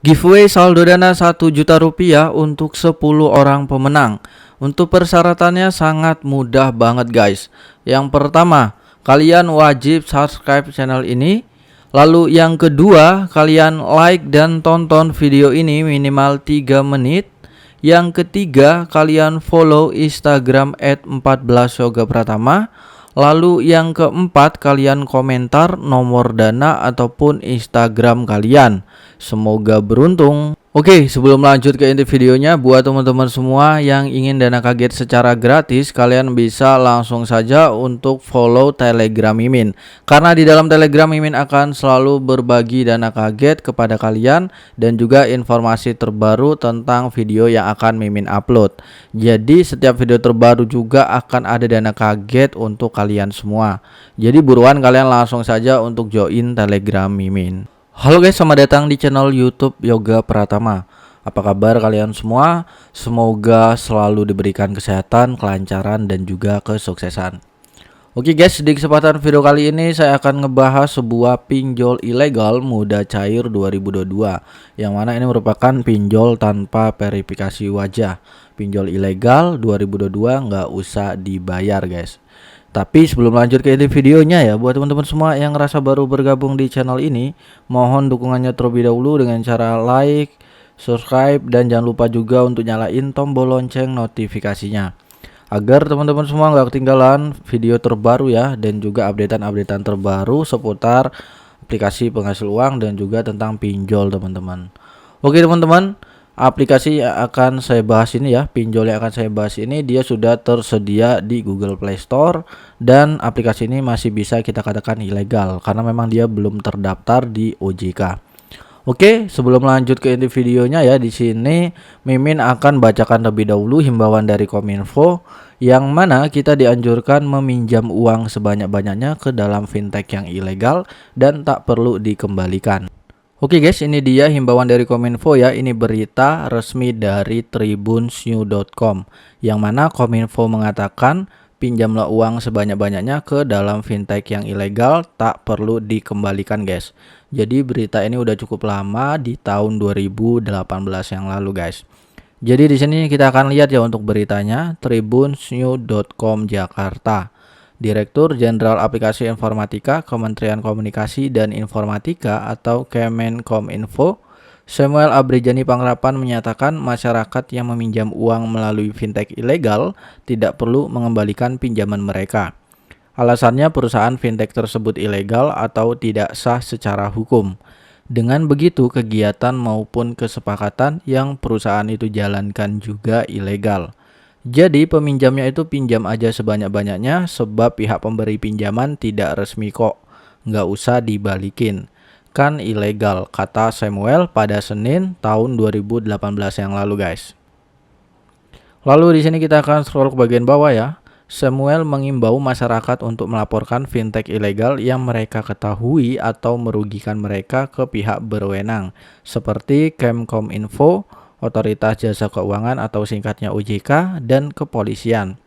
Giveaway saldo dana 1 juta rupiah untuk 10 orang pemenang. Untuk persyaratannya sangat mudah banget guys. Yang pertama, kalian wajib subscribe channel ini. Lalu yang kedua, kalian like dan tonton video ini minimal 3 menit. Yang ketiga, kalian follow Instagram @14yogapratama. Lalu yang keempat, kalian komentar nomor dana ataupun Instagram kalian. Semoga beruntung. Oke, sebelum lanjut ke inti videonya, buat teman-teman semua yang ingin dana kaget secara gratis, kalian bisa langsung saja untuk follow Telegram Mimin. Karena di dalam Telegram Mimin akan selalu berbagi dana kaget kepada kalian dan juga informasi terbaru tentang video yang akan Mimin upload. Jadi setiap video terbaru juga akan ada dana kaget untuk kalian semua. Jadi buruan kalian langsung saja untuk join Telegram Mimin. Halo guys, selamat datang di channel YouTube Yoga Pratama. Apa kabar kalian semua? Semoga selalu diberikan kesehatan, kelancaran, dan juga kesuksesan. Oke guys, di kesempatan video kali ini saya akan ngebahas sebuah pinjol ilegal muda cair 2022, yang mana ini merupakan pinjol tanpa verifikasi wajah. Pinjol ilegal 2022 nggak usah dibayar guys. Tapi sebelum lanjut ke inti videonya ya, buat teman-teman semua yang ngerasa baru bergabung di channel ini, mohon dukungannya terlebih dahulu dengan cara like, subscribe, dan jangan lupa juga untuk nyalain tombol lonceng notifikasinya, agar teman-teman semua nggak ketinggalan video terbaru ya, dan juga updatean terbaru seputar aplikasi penghasil uang dan juga tentang pinjol teman-teman. Oke teman-teman, aplikasi yang akan saya bahas ini ya, pinjol yang akan saya bahas ini, dia sudah tersedia di Google Play Store, dan aplikasi ini masih bisa kita katakan ilegal karena memang dia belum terdaftar di OJK. Oke, sebelum lanjut ke inti videonya ya, di sini Mimin akan bacakan terlebih dahulu himbauan dari Kominfo, yang mana kita dianjurkan meminjam uang sebanyak-banyaknya ke dalam fintech yang ilegal dan tak perlu dikembalikan. Oke guys, ini dia himbauan dari Kominfo ya. Ini berita resmi dari tribunsnews.com, yang mana Kominfo mengatakan pinjamlah uang sebanyak-banyaknya ke dalam fintech yang ilegal, tak perlu dikembalikan guys. Jadi berita ini udah cukup lama, di tahun 2018 yang lalu guys. Jadi di sini kita akan lihat ya untuk beritanya, tribunsnews.com Jakarta. Direktur Jenderal Aplikasi Informatika Kementerian Komunikasi dan Informatika atau Kemenkominfo, Samuel Abrijani Pangrapan menyatakan masyarakat yang meminjam uang melalui fintech ilegal tidak perlu mengembalikan pinjaman mereka. Alasannya perusahaan fintech tersebut ilegal atau tidak sah secara hukum. Dengan begitu kegiatan maupun kesepakatan yang perusahaan itu jalankan juga ilegal. Jadi peminjamnya itu pinjam aja sebanyak-banyaknya, sebab pihak pemberi pinjaman tidak resmi kok. Nggak usah dibalikin. Kan ilegal, kata Samuel pada Senin tahun 2018 yang lalu guys. Lalu di sini kita akan scroll ke bagian bawah ya. Samuel mengimbau masyarakat untuk melaporkan fintech ilegal yang mereka ketahui atau merugikan mereka ke pihak berwenang, seperti Kemkominfo, Otoritas Jasa Keuangan atau singkatnya OJK, dan kepolisian.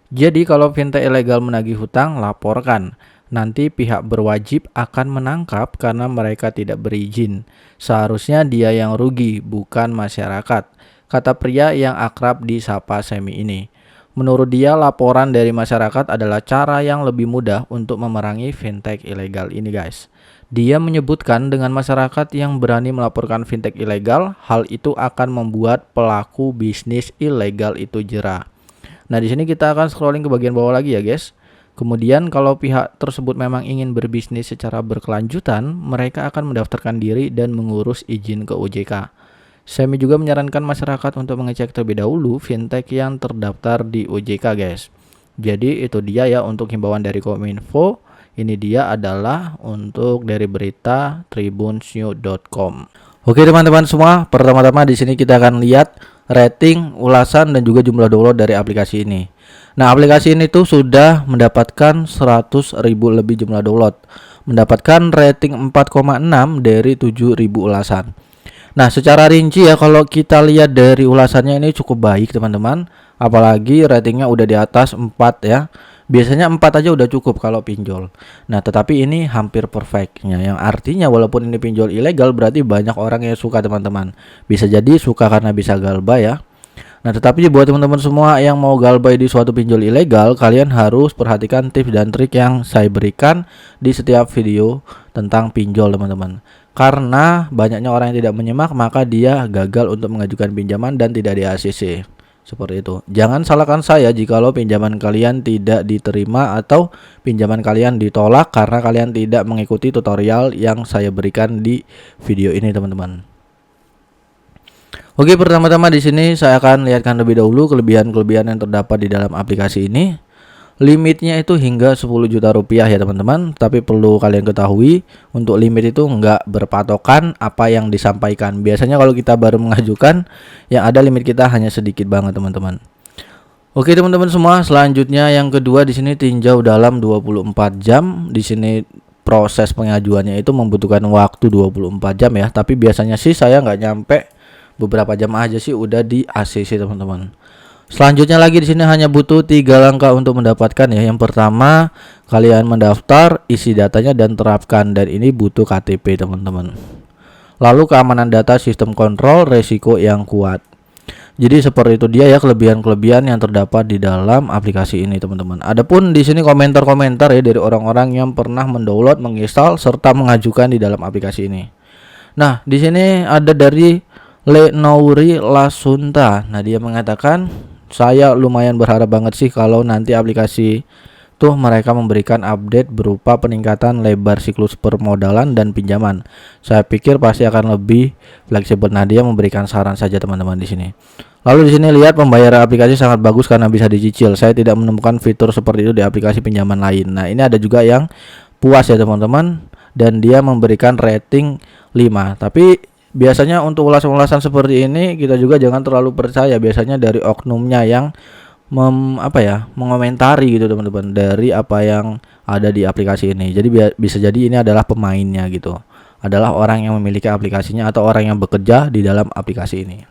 Jadi kalau fintech ilegal menagih hutang, laporkan. Nanti pihak berwajib akan menangkap karena mereka tidak berizin. Seharusnya dia yang rugi, bukan masyarakat, kata pria yang akrab disapa Semi ini. Menurut dia, laporan dari masyarakat adalah cara yang lebih mudah untuk memerangi fintech ilegal ini guys. Dia menyebutkan dengan masyarakat yang berani melaporkan fintech ilegal, hal itu akan membuat pelaku bisnis ilegal itu jera. Nah, di sini kita akan scrolling ke bagian bawah lagi ya, guys. Kemudian kalau pihak tersebut memang ingin berbisnis secara berkelanjutan, mereka akan mendaftarkan diri dan mengurus izin ke OJK. Semi juga menyarankan masyarakat untuk mengecek terlebih dahulu fintech yang terdaftar di OJK, guys. Jadi itu dia ya untuk himbauan dari Kominfo. Ini dia adalah untuk dari berita tribunsnews.com. Oke teman-teman semua, pertama-tama di sini kita akan lihat rating, ulasan, dan juga jumlah download dari aplikasi ini. Nah, aplikasi ini tuh sudah mendapatkan 100.000 lebih jumlah download, mendapatkan rating 4,6 dari 7.000 ulasan. Nah, secara rinci ya, kalau kita lihat dari ulasannya ini cukup baik teman-teman, apalagi ratingnya udah di atas 4 ya. Biasanya 4 aja udah cukup kalau pinjol. Nah, tetapi ini hampir perfectnya, yang artinya walaupun ini pinjol ilegal berarti banyak orang yang suka teman-teman. Bisa jadi suka karena bisa galbay ya. Nah, tetapi buat teman-teman semua yang mau galbay di suatu pinjol ilegal, kalian harus perhatikan tips dan trik yang saya berikan di setiap video tentang pinjol teman-teman. Karena banyaknya orang yang tidak menyimak, maka dia gagal untuk mengajukan pinjaman dan tidak di ACC. Seperti itu. Jangan salahkan saya jikalau pinjaman kalian tidak diterima atau pinjaman kalian ditolak karena kalian tidak mengikuti tutorial yang saya berikan di video ini teman-teman. Oke, pertama-tama di sini saya akan lihatkan lebih dahulu kelebihan-kelebihan yang terdapat di dalam aplikasi ini. Limitnya itu hingga 10 juta rupiah ya teman-teman. Tapi perlu kalian ketahui, untuk limit itu nggak berpatokan apa yang disampaikan. Biasanya kalau kita baru mengajukan, yang ada limit kita hanya sedikit banget teman-teman. Oke teman-teman semua, selanjutnya yang kedua di sini tinjau dalam 24 jam. Di sini proses pengajuannya itu membutuhkan waktu 24 jam ya. Tapi biasanya sih saya nggak nyampe beberapa jam aja sih udah di ACC teman-teman. Selanjutnya lagi di sini hanya butuh 3 langkah untuk mendapatkan ya. Yang pertama, kalian mendaftar, isi datanya dan terapkan, dan ini butuh KTP teman-teman. Lalu keamanan data, sistem kontrol, resiko yang kuat. Jadi seperti itu dia ya kelebihan-kelebihan yang terdapat di dalam aplikasi ini teman-teman. Adapun di sini komentar-komentar ya dari orang-orang yang pernah mendownload, menginstal serta mengajukan di dalam aplikasi ini. Nah, di sini ada dari Lenouri Lasunta. Nah, dia mengatakan, saya lumayan berharap banget sih kalau nanti aplikasi tuh mereka memberikan update berupa peningkatan lebar siklus permodalan dan pinjaman. Saya pikir pasti akan lebih fleksibel. Nah, dia memberikan saran saja teman-teman di sini. Lalu di sini lihat pembayaran aplikasi sangat bagus karena bisa dicicil. Saya tidak menemukan fitur seperti itu di aplikasi pinjaman lain. Nah, ini ada juga yang puas ya teman-teman, dan dia memberikan rating 5. Tapi biasanya untuk ulasan-ulasan seperti ini kita juga jangan terlalu percaya, biasanya dari oknumnya yang mengomentari gitu teman-teman, dari apa yang ada di aplikasi ini. Jadi bisa jadi ini adalah pemainnya gitu, adalah orang yang memiliki aplikasinya atau orang yang bekerja di dalam aplikasi ini.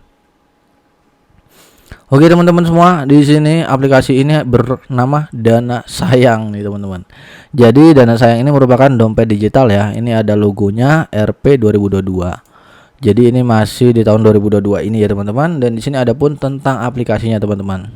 Oke teman-teman semua, di sini aplikasi ini bernama Dana Sayang nih teman-teman. Jadi Dana Sayang ini merupakan dompet digital ya. Ini ada logonya RP 2022. Jadi ini masih di tahun 2022 ini ya teman-teman, dan di sini ada pun tentang aplikasinya teman-teman.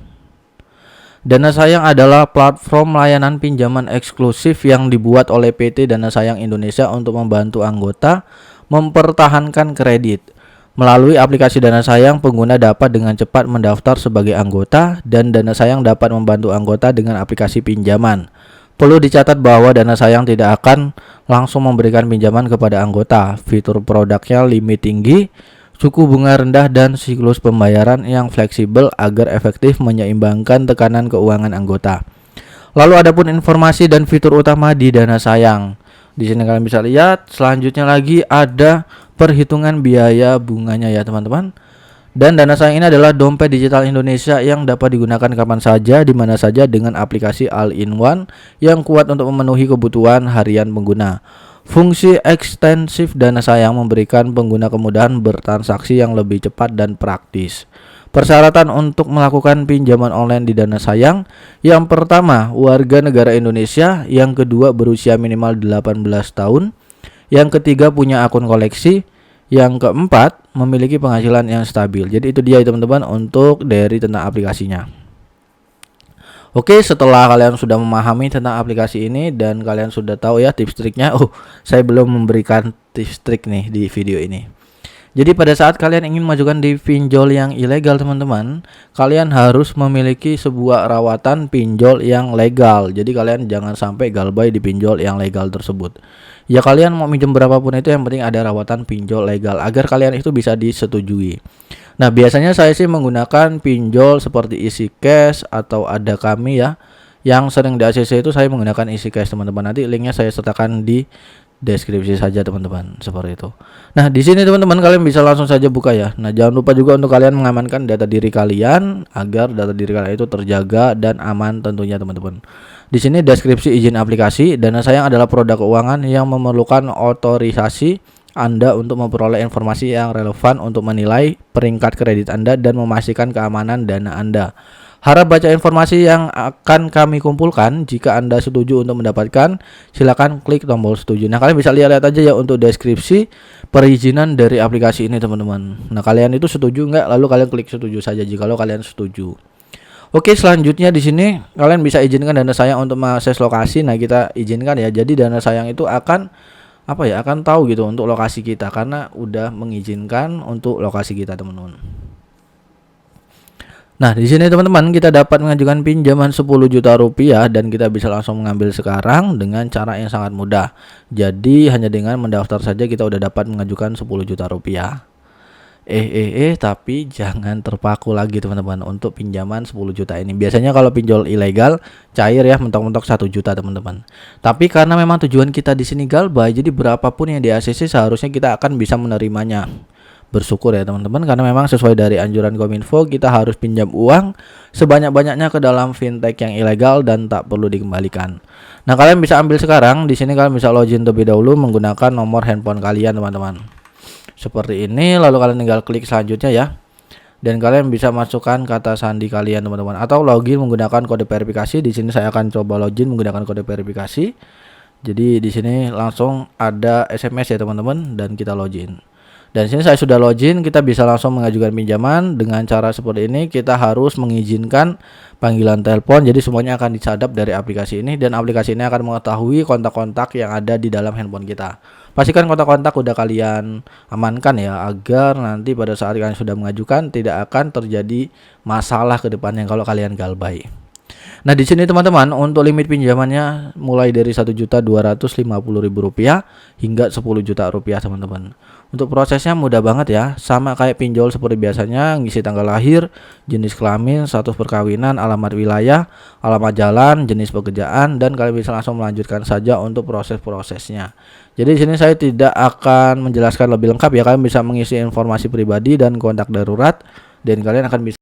Dana Sayang adalah platform layanan pinjaman eksklusif yang dibuat oleh PT Dana Sayang Indonesia untuk membantu anggota mempertahankan kredit. Melalui aplikasi Dana Sayang, pengguna dapat dengan cepat mendaftar sebagai anggota, dan Dana Sayang dapat membantu anggota dengan aplikasi pinjaman. Perlu dicatat bahwa Dana Sayang tidak akan langsung memberikan pinjaman kepada anggota. Fitur produknya limit tinggi, suku bunga rendah, dan siklus pembayaran yang fleksibel agar efektif menyeimbangkan tekanan keuangan anggota. Lalu adapun informasi dan fitur utama di Dana Sayang. Di sini kalian bisa lihat. Selanjutnya lagi ada perhitungan biaya bunganya ya teman-teman. Dan Dana Sayang ini adalah dompet digital Indonesia yang dapat digunakan kapan saja, di mana saja dengan aplikasi all-in-one yang kuat untuk memenuhi kebutuhan harian pengguna. Fungsi ekstensif Dana Sayang memberikan pengguna kemudahan bertransaksi yang lebih cepat dan praktis. Persyaratan untuk melakukan pinjaman online di Dana Sayang: yang pertama, warga negara Indonesia; yang kedua, berusia minimal 18 tahun; yang ketiga, punya akun koleksi; yang keempat, memiliki penghasilan yang stabil. Jadi itu dia teman-teman untuk dari tentang aplikasinya. Oke, setelah kalian sudah memahami tentang aplikasi ini dan kalian sudah tahu ya tips triknya. Saya belum memberikan tips trik nih di video ini. Jadi pada saat kalian ingin mengajukan di pinjol yang ilegal teman-teman, kalian harus memiliki sebuah rawatan pinjol yang legal. Jadi kalian jangan sampai galbay di pinjol yang legal tersebut. Ya, kalian mau minjem berapapun itu yang penting ada rawatan pinjol legal agar kalian itu bisa disetujui. Nah, biasanya saya sih menggunakan pinjol seperti Easy Cash atau Ada Kami ya. Yang sering di ACC itu saya menggunakan Easy Cash teman-teman. Nanti linknya saya sertakan di deskripsi saja teman-teman, seperti itu. Nah, di sini teman-teman kalian bisa langsung saja buka ya. Nah, jangan lupa juga untuk kalian mengamankan data diri kalian agar data diri kalian itu terjaga dan aman tentunya teman-teman. Di sini deskripsi izin aplikasi. Dana Sayang adalah produk keuangan yang memerlukan otorisasi Anda untuk memperoleh informasi yang relevan untuk menilai peringkat kredit Anda dan memastikan keamanan dana Anda. Harap baca informasi yang akan kami kumpulkan. Jika Anda setuju untuk mendapatkan, silakan klik tombol setuju. Nah, kalian bisa lihat aja ya untuk deskripsi perizinan dari aplikasi ini, teman-teman. Nah, kalian itu setuju nggak? Lalu kalian klik setuju saja jika kalian setuju. Oke, selanjutnya di sini kalian bisa izinkan dana sayang untuk mengakses lokasi. Nah, kita izinkan ya. Jadi dana sayang itu akan akan tahu gitu untuk lokasi kita karena udah mengizinkan untuk lokasi kita, teman-teman. Nah, di sini teman-teman kita dapat mengajukan pinjaman 10 juta rupiah dan kita bisa langsung mengambil sekarang dengan cara yang sangat mudah. Jadi hanya dengan mendaftar saja kita udah dapat mengajukan 10 juta rupiah. Tapi jangan terpaku lagi teman-teman untuk pinjaman 10 juta ini. Biasanya kalau pinjol ilegal cair ya, mentok-mentok 1 juta teman-teman. Tapi karena memang tujuan kita di sini Galbay, jadi berapapun yang di ACC seharusnya kita akan bisa menerimanya. Bersyukur ya teman-teman, karena memang sesuai dari anjuran Kominfo kita harus pinjam uang sebanyak-banyaknya ke dalam fintech yang ilegal dan tak perlu dikembalikan. Nah, kalian bisa ambil sekarang. Di sini kalian bisa login terlebih dahulu menggunakan nomor handphone kalian teman-teman. Seperti ini, lalu kalian tinggal klik selanjutnya ya. Dan kalian bisa masukkan kata sandi kalian teman-teman, atau login menggunakan kode verifikasi. Di sini saya akan coba login menggunakan kode verifikasi. Jadi di sini langsung ada SMS ya teman-teman, dan kita login. Dan sini saya sudah login, kita bisa langsung mengajukan pinjaman dengan cara seperti ini. Kita harus mengizinkan panggilan telepon, jadi semuanya akan disadap dari aplikasi ini, dan aplikasi ini akan mengetahui kontak-kontak yang ada di dalam handphone kita. Pastikan kontak-kontak udah kalian amankan ya, agar nanti pada saat kalian sudah mengajukan tidak akan terjadi masalah ke depannya kalau kalian Galbay. Nah, di sini teman-teman untuk limit pinjamannya mulai dari Rp1.250.000 hingga Rp10 juta teman-teman. Untuk prosesnya mudah banget ya, sama kayak pinjol seperti biasanya, ngisi tanggal lahir, jenis kelamin, status perkawinan, alamat wilayah, alamat jalan, jenis pekerjaan, dan kalian bisa langsung melanjutkan saja untuk proses-prosesnya. Jadi di sini saya tidak akan menjelaskan lebih lengkap ya, kalian bisa mengisi informasi pribadi dan kontak darurat, dan kalian akan bisa